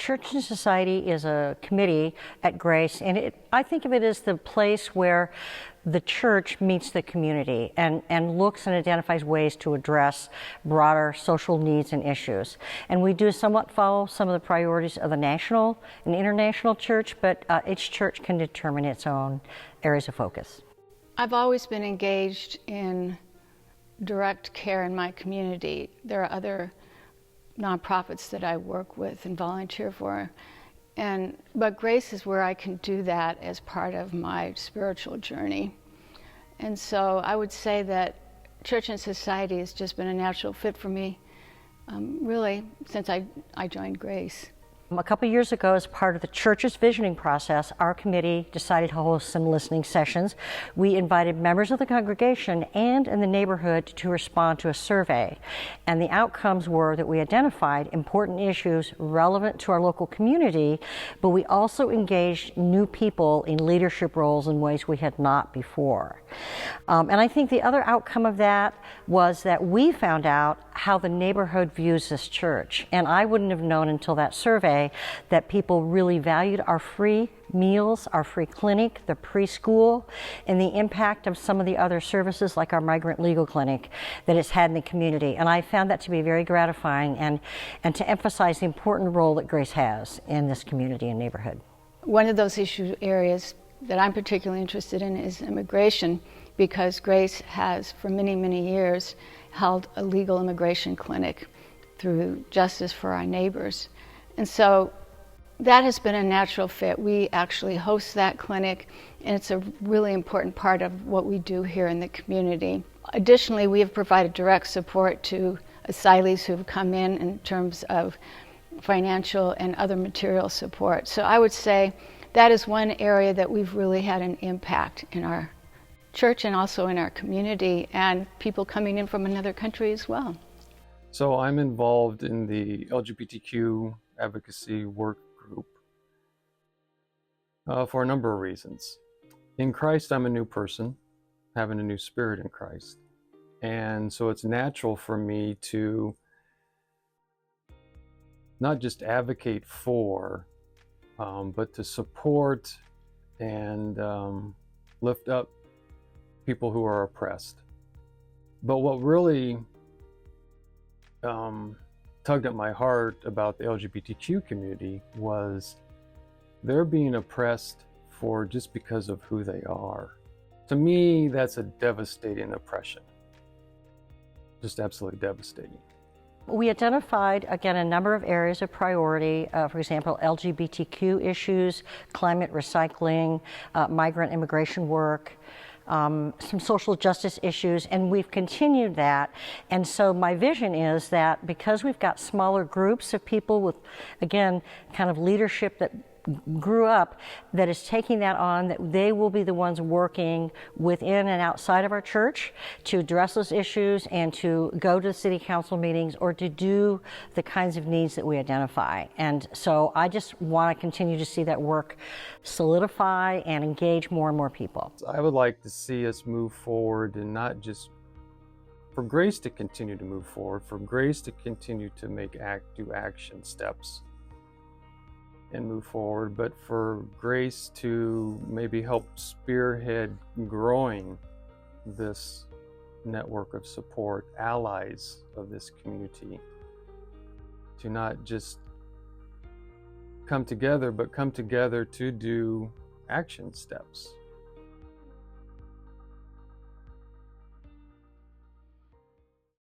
Church and Society is a committee at Grace, and I think of it as the place where the church meets the community and looks and identifies ways to address broader social needs and issues. And we do somewhat follow some of the priorities of the national and international church, but each church can determine its own areas of focus. I've always been engaged in direct care in my community. There are other nonprofits that I work with and volunteer for. But Grace is where I can do that as part of my spiritual journey. And so I would say that Church and Society has just been a natural fit for me, really, since I joined Grace. A couple years ago, as part of the church's visioning process, our committee decided to host some listening sessions. We invited members of the congregation and in the neighborhood to respond to a survey. And the outcomes were that we identified important issues relevant to our local community, but we also engaged new people in leadership roles in ways we had not before. And I think the other outcome of that was that we found out how the neighborhood views this church. And I wouldn't have known until that survey that people really valued our free meals, our free clinic, the preschool, and the impact of some of the other services like our migrant legal clinic that it's had in the community. And I found that to be very gratifying and to emphasize the important role that Grace has in this community and neighborhood. One of those issue areas that I'm particularly interested in is immigration, because Grace has for many, many years held a legal immigration clinic through Justice for Our Neighbors. And so that has been a natural fit. We actually host that clinic, and it's a really important part of what we do here in the community. Additionally, we have provided direct support to asylees who've come in terms of financial and other material support. So I would say that is one area that we've really had an impact in our church and also in our community, and people coming in from another country as well. So I'm involved in the LGBTQ advocacy work group for a number of reasons. In Christ, I'm a new person, having a new spirit in Christ. And so it's natural for me to not just advocate for, but to support and lift up people who are oppressed. But what really tugged at my heart about the LGBTQ community was they're being oppressed for just because of who they are. To me, that's a devastating oppression. Just absolutely devastating. We identified, again, a number of areas of priority, for example, LGBTQ issues, climate recycling, migrant immigration work, some social justice issues, and we've continued that. And so my vision is that because we've got smaller groups of people with, again, kind of leadership that grew up that is taking that on, that they will be the ones working within and outside of our church to address those issues and to go to city council meetings or to do the kinds of needs that we identify. And so I just want to continue to see that work solidify and engage more and more people. I would like to see us move forward, and not just for Grace to continue to move forward, for Grace to continue to do action steps and move forward, but for Grace to maybe help spearhead growing this network of support, allies of this community, to not just come together, but come together to do action steps.